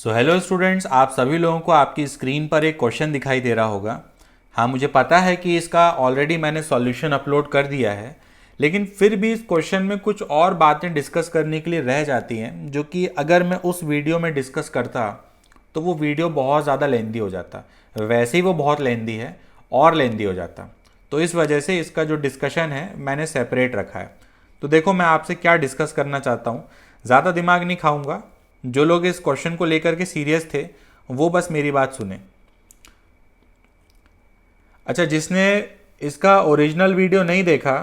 So hello students, आप सभी लोगों को आपकी स्क्रीन पर एक क्वेश्चन दिखाई दे रहा होगा। हाँ, मुझे पता है कि इसका ऑलरेडी मैंने सॉल्यूशन अपलोड कर दिया है, लेकिन फिर भी इस क्वेश्चन में कुछ और बातें डिस्कस करने के लिए रह जाती हैं, जो कि अगर मैं उस वीडियो में डिस्कस करता तो वो वीडियो बहुत ज़्यादा लेंदी हो जाता। वैसे ही वो बहुत लेंदी है और लेंदी हो जाता। तो इस वजह से इसका जो डिस्कशन है मैंने सेपरेट रखा है। तो देखो, मैं आपसे क्या डिस्कस करना चाहता हूँ। ज़्यादा दिमाग नहीं खाऊंगा। जो लोग इस क्वेश्चन को लेकर के सीरियस थे वो बस मेरी बात सुने। अच्छा, जिसने इसका ओरिजिनल वीडियो नहीं देखा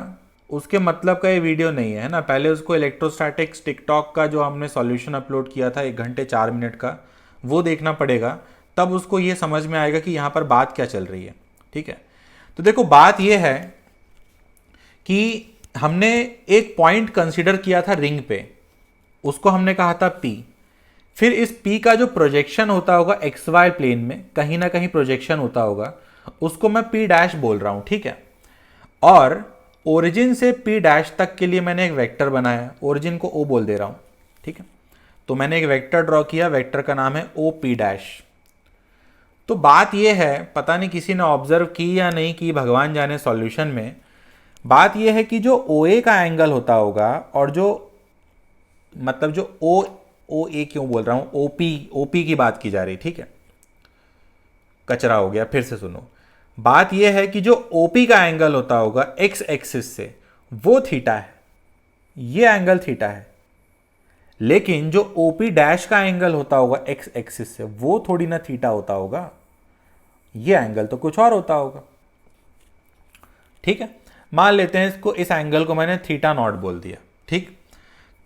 उसके मतलब का ये वीडियो नहीं है ना। पहले उसको इलेक्ट्रोस्टैटिक्स टिकटॉक का जो हमने सॉल्यूशन अपलोड किया था 1 घंटे 4 मिनट का, वो देखना पड़ेगा। तब उसको ये समझ में आएगा कि यहाँ पर बात क्या चल रही है। ठीक है, तो देखो, बात ये है कि हमने एक पॉइंट कंसीडर किया था रिंग पे। उसको हमने कहा था पी। फिर इस पी का जो प्रोजेक्शन होता होगा एक्स वाई प्लेन में, कहीं ना कहीं प्रोजेक्शन होता होगा, उसको मैं पी डैश बोल रहा हूं। ठीक है, और ओरिजिन से पी डैश तक के लिए मैंने एक वेक्टर बनाया, ओरिजिन को ओ बोल दे रहा हूं। ठीक है, तो मैंने एक वेक्टर ड्रॉ किया, वेक्टर का नाम है ओ पी डैश। तो बात यह है, पता नहीं किसी ने ऑब्जर्व की या नहीं की, भगवान जाने सॉल्यूशन में। बात यह है कि जो ओ ए का एंगल होता होगा और जो मतलब जो ओ ए क्यों बोल रहा हूं, ओपी की बात की जा रही। ठीक है, कचरा हो गया, फिर से सुनो। बात यह है कि जो ओपी का एंगल होता होगा एक्स एक्सिस से, वो थीटा है। ये एंगल थीटा है। लेकिन जो ओपी डैश का एंगल होता होगा एक्स एक्सिस से, वो थोड़ी ना थीटा होता होगा। ये एंगल तो कुछ और होता होगा। ठीक है, मान लेते हैं इसको, इस एंगल को मैंने थीटा नॉट बोल दिया। ठीक,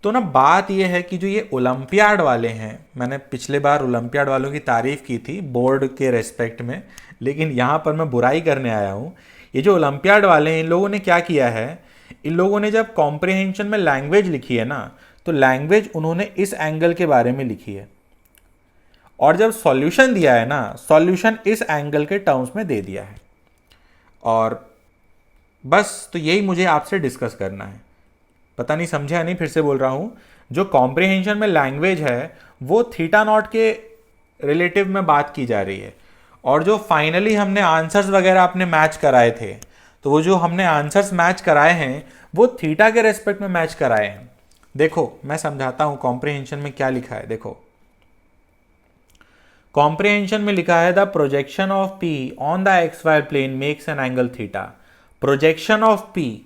तो ना बात यह है कि जो ये ओलंपियाड वाले हैं, मैंने पिछले बार ओलंपियाड वालों की तारीफ की थी बोर्ड के रेस्पेक्ट में, लेकिन यहाँ पर मैं बुराई करने आया हूँ। ये जो ओलंपियाड वाले हैं, इन लोगों ने क्या किया है, इन लोगों ने जब कॉम्प्रिहेंशन में लैंग्वेज लिखी है ना, तो लैंग्वेज उन्होंने इस एंगल के बारे में लिखी है, और जब सॉल्यूशन दिया है ना, सॉल्यूशन इस एंगल के टर्म्स में दे दिया है। और बस, तो यही मुझे आपसे डिस्कस करना है। पता नहीं समझा नहीं, फिर से बोल रहा हूं। जो कॉम्प्रिहेंशन में लैंग्वेज है वो थीटा नॉट के रिलेटिव में बात की जा रही है, और जो फाइनली हमने आंसर्स वगैरह अपने मैच कराए थे, तो वो जो हमने आंसर्स मैच कराए हैं वो थीटा के रेस्पेक्ट में मैच कराए हैं। देखो, मैं समझाता हूं कॉम्प्रिहेंशन में क्या लिखा है। देखो, कॉम्प्रिहेंशन में लिखा है the projection of P on the x y plane makes an angle theta. Projection of P,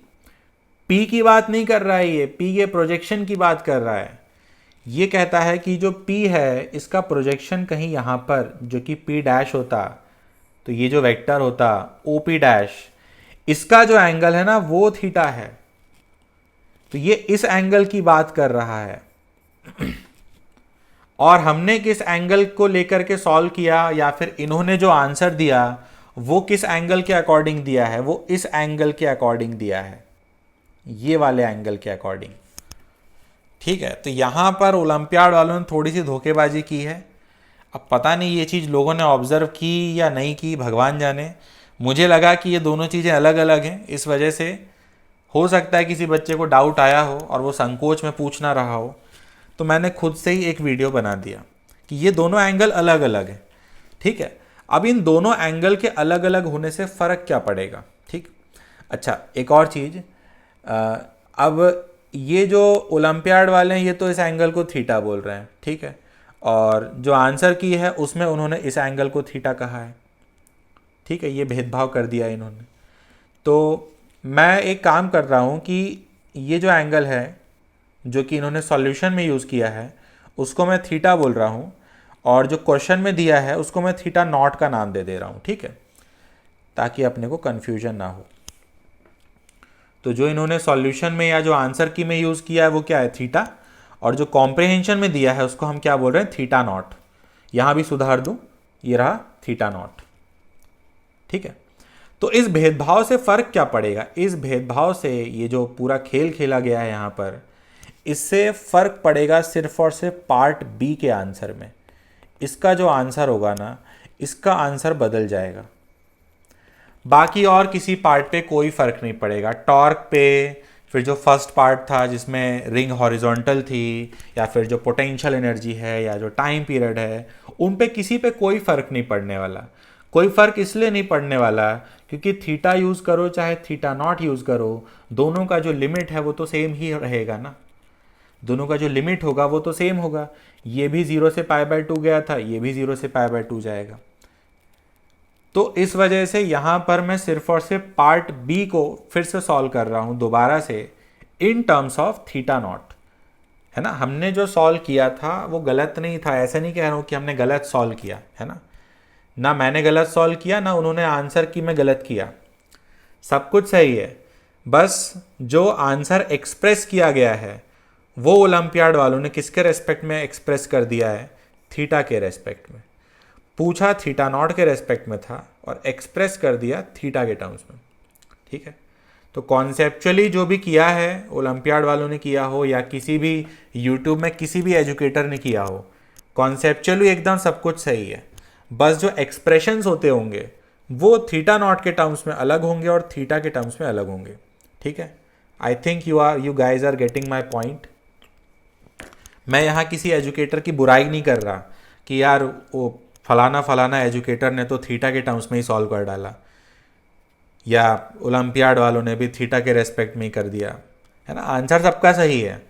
P की बात नहीं कर रहा है, ये पी के प्रोजेक्शन की बात कर रहा है। ये कहता है कि जो पी है इसका प्रोजेक्शन कहीं यहां पर, जो कि पी डैश होता, तो ये जो वेक्टर होता ओ पी डैश, इसका जो एंगल है ना वो थीटा है। तो ये इस एंगल की बात कर रहा है। और हमने किस एंगल को लेकर के सॉल्व किया, या फिर इन्होंने जो आंसर दिया वो किस एंगल के अकॉर्डिंग दिया है, वो इस एंगल के अकॉर्डिंग दिया है, ये वाले एंगल के अकॉर्डिंग। ठीक है, तो यहां पर ओलंपियाड वालों ने थोड़ी सी धोखेबाजी की है। अब पता नहीं ये चीज़ लोगों ने ऑब्जर्व की या नहीं की, भगवान जाने। मुझे लगा कि ये दोनों चीज़ें अलग अलग हैं, इस वजह से हो सकता है किसी बच्चे को डाउट आया हो और वो संकोच में पूछ ना रहा हो। तो मैंने खुद से ही एक वीडियो बना दिया कि ये दोनों एंगल अलग अलग हैं। ठीक है, अब इन दोनों एंगल के अलग अलग होने से फ़र्क क्या पड़ेगा। ठीक, अच्छा, एक और चीज़, अब ये जो ओलंपियाड वाले हैं ये तो इस एंगल को थीटा बोल रहे हैं। ठीक है, और जो आंसर की है उसमें उन्होंने इस एंगल को थीटा कहा है। ठीक है, ये भेदभाव कर दिया इन्होंने। तो मैं एक काम कर रहा हूँ कि ये जो एंगल है जो कि इन्होंने सॉल्यूशन में यूज़ किया है उसको मैं थीटा बोल रहा हूँ, और जो क्वेश्चन में दिया है उसको मैं थीटा नॉट का नाम दे दे रहा हूँ। ठीक है, ताकि अपने को कन्फ्यूजन ना हो। तो जो इन्होंने सॉल्यूशन में या जो आंसर की में यूज़ किया है वो क्या है, थीटा, और जो कॉम्प्रिहेंशन में दिया है उसको हम क्या बोल रहे हैं, थीटा नॉट। यहाँ भी सुधार दूँ, ये रहा थीटा नॉट। ठीक है, तो इस भेदभाव से फ़र्क क्या पड़ेगा, इस भेदभाव से ये जो पूरा खेल खेला गया है यहाँ पर, इससे फ़र्क पड़ेगा सिर्फ और सिर्फ पार्ट बी के आंसर में। इसका जो आंसर होगा ना, इसका आंसर बदल जाएगा, बाकी और किसी पार्ट पे कोई फ़र्क नहीं पड़ेगा। टॉर्क पे फिर जो फर्स्ट पार्ट था जिसमें रिंग हॉरिजॉन्टल थी, या फिर जो पोटेंशियल एनर्जी है या जो टाइम पीरियड है, उन पे किसी पे कोई फ़र्क नहीं पड़ने वाला। कोई फ़र्क इसलिए नहीं पड़ने वाला क्योंकि थीटा यूज़ करो चाहे थीटा नॉट यूज़ करो, दोनों का जो लिमिट है वो तो सेम ही रहेगा ना। दोनों का जो लिमिट होगा वो तो सेम होगा। ये भी 0 से π/2 गया था, ये भी 0 से π/2 जाएगा। तो इस वजह से यहाँ पर मैं सिर्फ और सिर्फ पार्ट बी को फिर से सॉल्व कर रहा हूँ दोबारा से in terms of theta naught, है ना। हमने जो सॉल्व किया था वो गलत नहीं था, ऐसे नहीं कह रहा हूँ कि हमने गलत सॉल्व किया है ना। ना मैंने गलत सॉल्व किया, ना उन्होंने आंसर की मैं गलत किया, सब कुछ सही है। बस जो आंसर एक्सप्रेस किया गया है वो ओलंपियाड वालों ने किसके रेस्पेक्ट में एक्सप्रेस कर दिया है, थीटा के रेस्पेक्ट में। पूछा थीटा नॉट के रेस्पेक्ट में था और एक्सप्रेस कर दिया थीटा के टर्म्स में, ठीक है। तो कॉन्सेप्चुअली जो भी किया है ओलंपियाड वालों ने किया हो या किसी भी यूट्यूब में किसी भी एजुकेटर ने किया हो, कॉन्सेप्चुअली एकदम सब कुछ सही है। बस जो एक्सप्रेशंस होते होंगे वो थीटा नॉट के टर्म्स में अलग होंगे और थीटा के टर्म्स में अलग होंगे, ठीक है। I think you guys are getting my point. मैं यहाँ किसी एजुकेटर की बुराई नहीं कर रहा कि यार वो फलाना फलाना एजुकेटर ने तो थीटा के टर्म्स में ही सॉल्व कर डाला, या ओलंपियाड वालों ने भी थीटा के रेस्पेक्ट में ही कर दिया, है ना। आंसर सबका सही है,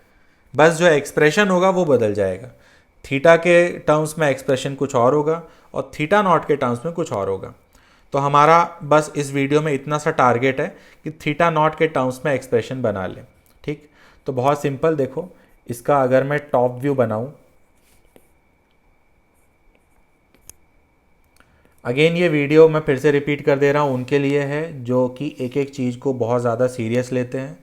बस जो एक्सप्रेशन होगा वो बदल जाएगा। थीटा के टर्म्स में एक्सप्रेशन कुछ और होगा और थीटा नॉट के टर्म्स में कुछ और होगा। तो हमारा बस इस वीडियो में इतना सा टारगेट है कि थीटा नॉट के टर्म्स में एक्सप्रेशन बना लें, ठीक। तो बहुत सिंपल, देखो इसका अगर मैं टॉप व्यू बनाऊं, अगेन ये वीडियो मैं फिर से रिपीट कर दे रहा हूँ उनके लिए है जो कि एक एक चीज़ को बहुत ज़्यादा सीरियस लेते हैं,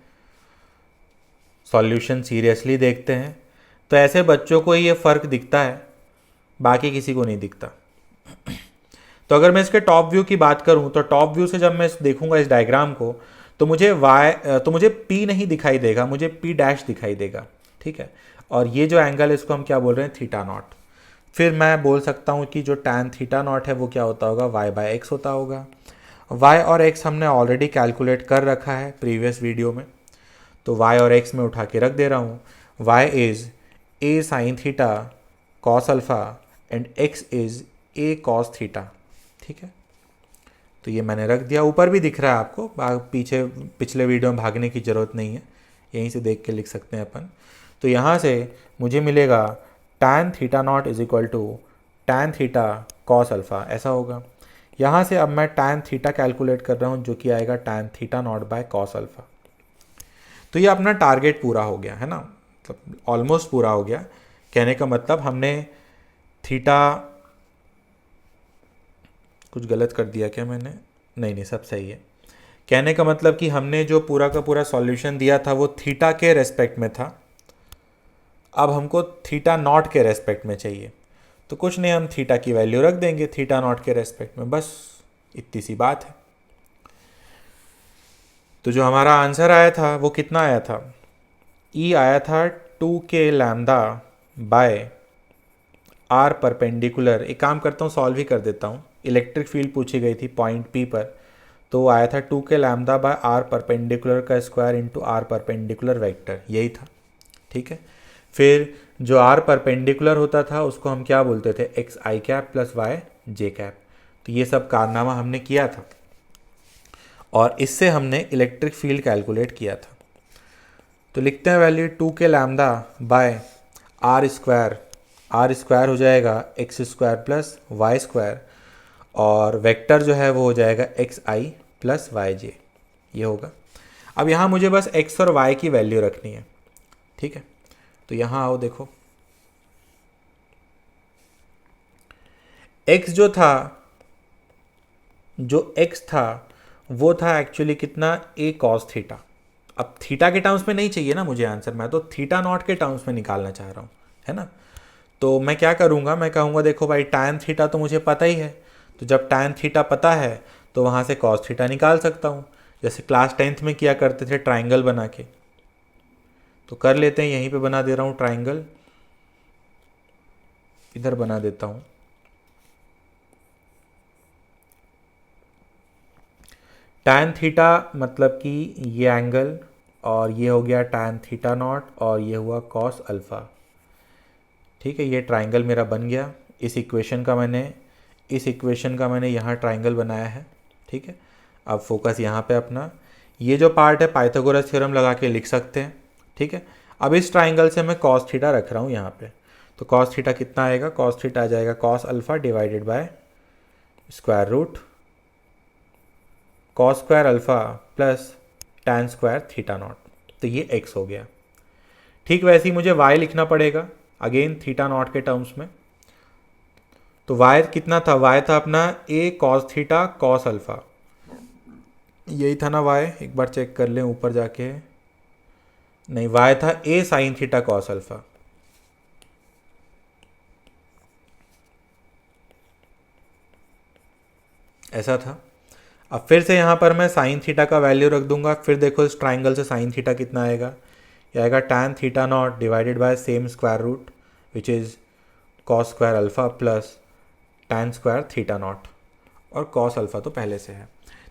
सॉल्यूशन सीरियसली देखते हैं। तो ऐसे बच्चों को ही ये फ़र्क दिखता है, बाकी किसी को नहीं दिखता। तो अगर मैं इसके टॉप व्यू की बात करूं तो टॉप व्यू से जब मैं देखूंगा इस डायग्राम को तो मुझे पी नहीं दिखाई देगा, मुझे पी डैश दिखाई देगा, ठीक है। और ये जो एंगल है इसको हम क्या बोल रहे हैं, थीटा नॉट। फिर मैं बोल सकता हूँ कि जो टैन थीटा नॉट है वो क्या होता होगा, y/x होता होगा। y और x हमने ऑलरेडी कैलकुलेट कर रखा है प्रीवियस वीडियो में, तो y और x में उठा के रख दे रहा हूँ। y is a sine theta cos alpha and x is a cos theta, ठीक है। तो ये मैंने रख दिया, ऊपर भी दिख रहा है आपको, पीछे पिछले वीडियो में भागने की ज़रूरत नहीं है, यहीं से देख के लिख सकते हैं अपन। तो यहाँ से मुझे मिलेगा tan theta nought is equal to tan theta cos alpha, ऐसा होगा। यहाँ से अब मैं tan थीटा कैलकुलेट कर रहा हूँ जो कि आएगा tan theta not by cos alpha. तो ये अपना टारगेट पूरा हो गया है ना, मतलब ऑलमोस्ट पूरा हो गया। कहने का मतलब हमने थीटा, कुछ गलत कर दिया क्या मैंने, नहीं सब सही है। कहने का मतलब कि हमने जो पूरा का पूरा सॉल्यूशन दिया था वो थीटा के रेस्पेक्ट में था, अब हमको थीटा नॉट के रेस्पेक्ट में चाहिए। तो कुछ नहीं, हम थीटा की वैल्यू रख देंगे थीटा नॉट के रेस्पेक्ट में, बस इतनी सी बात है। तो जो हमारा आंसर आया था वो कितना आया था, ई आया था 2k lambda by r perpendicular. एक काम करता हूँ, सॉल्व ही कर देता हूँ। इलेक्ट्रिक फील्ड पूछी गई थी पॉइंट पी पर, तो वो आया था 2k lambda by r perpendicular का square into r perpendicular vector, यही था, ठीक है। फिर जो आर परपेंडिकुलर होता था उसको हम क्या बोलते थे, एक्स आई कैप प्लस वाई जे कैप। तो ये सब कारनामा हमने किया था और इससे हमने इलेक्ट्रिक फील्ड कैलकुलेट किया था। तो लिखते हैं value 2k lambda by R square हो जाएगा x square plus y square, और वेक्टर जो है वो हो जाएगा x i plus y j, ये होगा। अब यहाँ मुझे बस एक्स और वाई की वैल्यू रखनी है, ठीक है। तो यहाँ आओ, देखो x जो x था वो था एक्चुअली कितना, a cos थीटा। अब थीटा के टर्म्स में नहीं चाहिए ना मुझे आंसर, मैं तो थीटा नॉट के टर्म्स में निकालना चाह रहा हूँ, है ना। तो मैं क्या करूँगा, मैं कहूँगा देखो भाई tan थीटा तो मुझे पता ही है, तो जब tan थीटा पता है तो वहाँ से cos थीटा निकाल सकता हूँ, जैसे क्लास 10th में किया करते थे ट्राइंगल बना के। तो कर लेते हैं, यहीं पे बना दे रहा हूँ ट्राइंगल, इधर बना देता हूँ। tan थीटा मतलब कि ये एंगल और ये हो गया tan थीटा नॉट और ये हुआ cos अल्फ़ा। ठीक है, ये ट्राइंगल मेरा बन गया। इस इक्वेशन का मैंने यहाँ ट्राइंगल बनाया है। ठीक है, अब फोकस यहाँ पे अपना, ये जो पार्ट है पाइथागोरस थ्योरम लगा के लिख सकते हैं। ठीक है, अब इस ट्राइंगल से मैं cos थीटा रख रहा हूँ यहाँ पे, तो cos थीटा कितना आएगा, cos थीटा आ जाएगा cos alpha divided by square root cos square alpha plus tan square theta nought. तो ये x हो गया। ठीक वैसे ही मुझे y लिखना पड़ेगा अगेन थीटा नॉट के टर्म्स में। तो y कितना था, y था अपना a cos theta cos alpha, यही था ना y, एक बार चेक कर लें ऊपर जाके, नहीं y था a sin theta cos alpha. ऐसा था। अब फिर से यहाँ पर मैं साइन थीटा का वैल्यू रख दूंगा। फिर देखो इस ट्राइंगल से साइन थीटा कितना आएगा, ये आएगा tan theta nought divided by same square root which is cos square alpha plus tan square theta not, और cos अल्फ़ा तो पहले से है।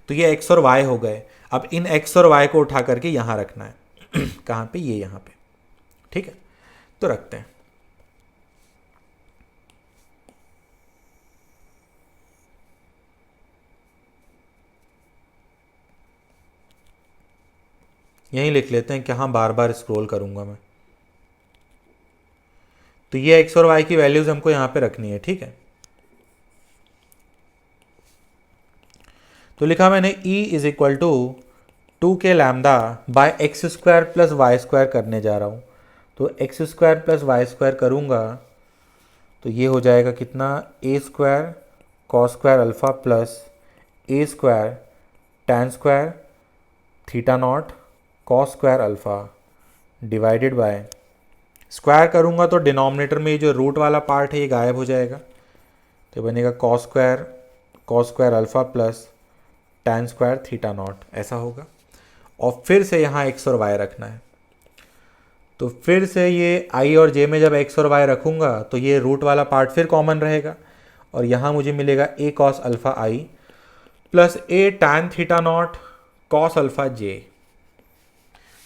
तो ये x और y हो गए। अब इन x और y को उठा करके यहाँ रखना है कहाँ पे, ये यहाँ पे। ठीक है, तो रखते हैं। यहीं लिख लेते हैं, कहाँ बार बार स्क्रॉल करूँगा मैं। तो ये x और y की वैल्यूज़ हमको यहाँ पे रखनी है। ठीक है, तो लिखा मैंने E is equal to 2k lambda by x square plus y square करने जा रहा हूँ। तो x square plus y square करूँगा तो ये हो जाएगा कितना, a square cos square alpha plus a square tan square theta nought cos square alpha divided by, square करूँगा तो डिनोमिनेटर में ये जो रूट वाला पार्ट है ये गायब हो जाएगा, तो बनेगा cos square alpha plus tan square theta not, ऐसा होगा। और फिर से यहाँ x और y रखना है। तो फिर से ये i और j में जब x और y रखूँगा तो ये रूट वाला पार्ट फिर कॉमन रहेगा, और यहाँ मुझे मिलेगा a cos alpha i plus a tan theta not cos alpha j।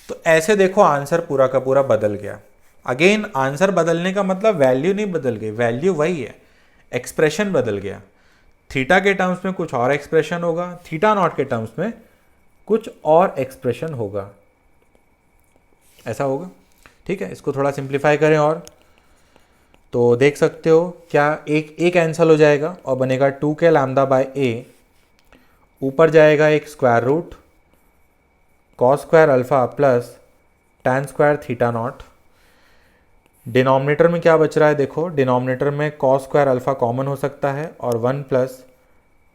तो ऐसे देखो आंसर पूरा का पूरा बदल गया। अगेन आंसर बदलने का मतलब वैल्यू नहीं बदल गई, वैल्यू वही है, एक्सप्रेशन बदल गया। थीटा के टर्म्स में कुछ और एक्सप्रेशन होगा, थीटा नॉट के टर्म्स में कुछ और एक्सप्रेशन होगा, ऐसा होगा। ठीक है, इसको थोड़ा सिंप्लीफाई करें और तो देख सकते हो क्या, एक कैंसिल हो जाएगा और बनेगा 2k लैम्डा बाय a, ऊपर जाएगा एक square root cos square alpha plus tan square theta nought. Denominator में क्या बच रहा है, देखो डिनोमिनेटर में कॉस स्क्वायर अल्फ़ा कॉमन हो सकता है और 1 plus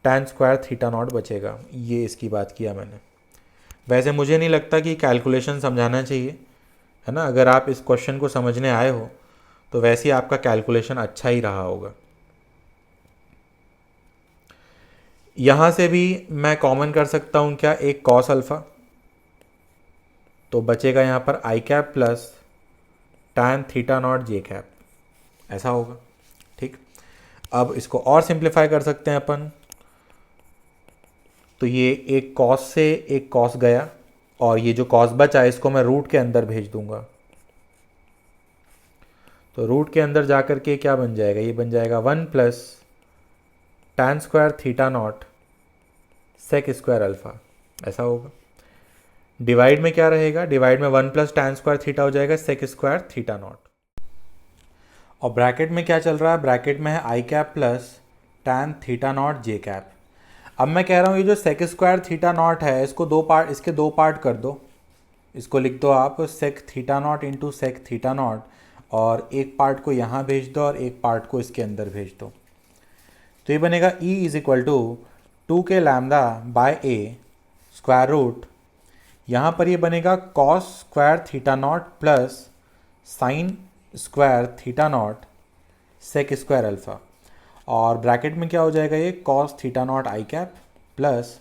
tan square theta not बचेगा। ये इसकी बात किया मैंने। वैसे मुझे नहीं लगता कि कैलकुलेशन समझाना चाहिए, है ना। अगर आप इस क्वेश्चन को समझने आए हो तो वैसे ही आपका कैलकुलेशन अच्छा ही रहा होगा। यहाँ से भी मैं कॉमन कर सकता हूँ क्या, एक कॉस अल्फ़ा, तो बचेगा यहाँ पर i cap plus tan theta not j cap, ऐसा होगा। ठीक, अब इसको और सिंप्लीफाई कर सकते हैं अपन। तो ये एक कॉस से एक कॉस गया और ये जो कॉस बचा इसको मैं रूट के अंदर भेज दूंगा। तो रूट के अंदर जाकर के क्या बन जाएगा, ये बन जाएगा 1 plus tan square theta nought sec square alpha, ऐसा होगा। डिवाइड में क्या रहेगा, डिवाइड में 1 प्लस tan स्क्वायर थीटा हो जाएगा सेक स्क्वायर थीटा नॉट, और ब्रैकेट में क्या चल रहा है, ब्रैकेट में है i cap plus tan theta not j cap. अब मैं कह रहा हूँ ये जो सेक स्क्वायर थीटा नॉट है इसको दो पार्ट, इसके दो पार्ट कर दो। इसको लिख दो आप sec theta nought into sec theta not, और एक पार्ट को यहाँ भेज दो और एक पार्ट को इसके अंदर भेज दो। तो ये बनेगा E is equal to 2k lambda by a square root, यहाँ पर ये बनेगा cos square theta nought plus sine square theta nought sec square alpha, और ब्रैकेट में क्या हो जाएगा, ये cos theta nought i cap plus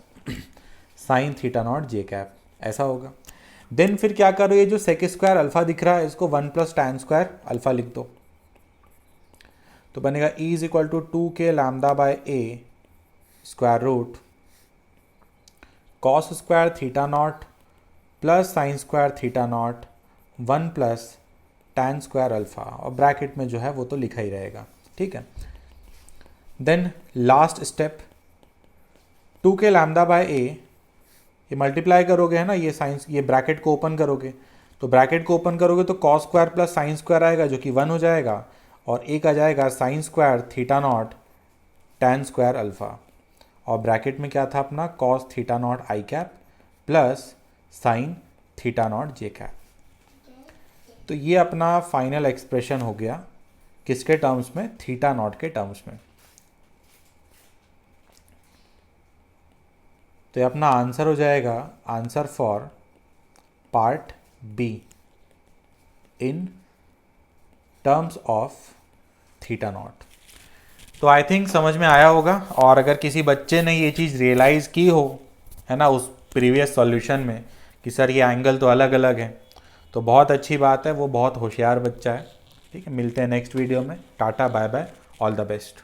sine theta not j cap, ऐसा होगा। देन फिर क्या करो, ये जो सेक स्क्वायर अल्फ़ा दिख रहा है इसको 1 प्लस tan स्क्वायर अल्फ़ा लिख दो। तो बनेगा E is equal to 2k lambda by a square root cos square theta nought plus sine square theta nought 1 plus tan square alpha, और ब्रैकेट में जो है वो तो लिखा ही रहेगा, ठीक है। Then last step 2k lambda by a, ये मल्टीप्लाई करोगे है ना, ये साइंस, ये ब्रैकेट को ओपन करोगे, तो ब्रैकेट को ओपन करोगे तो cos square plus sine square आएगा जो कि 1 हो जाएगा, और एक आ जाएगा sign square theta not tan square alpha, और ब्रैकेट में क्या था अपना, cos theta nought i cap plus sine theta not j cap. तो ये अपना फाइनल एक्सप्रेशन हो गया, किसके टर्म्स में, थीटा नॉट के टर्म्स में। तो ये अपना आंसर हो जाएगा, answer for part be in terms of theta nought. तो आई थिंक समझ में आया होगा, और अगर किसी बच्चे ने ये चीज़ रियलाइज़ की हो है ना उस प्रीवियस सॉल्यूशन में कि सर ये एंगल तो अलग अलग है, तो बहुत अच्छी बात है, वो बहुत होशियार बच्चा है। ठीक है, मिलते हैं नेक्स्ट वीडियो में। Tata bye bye, all the best.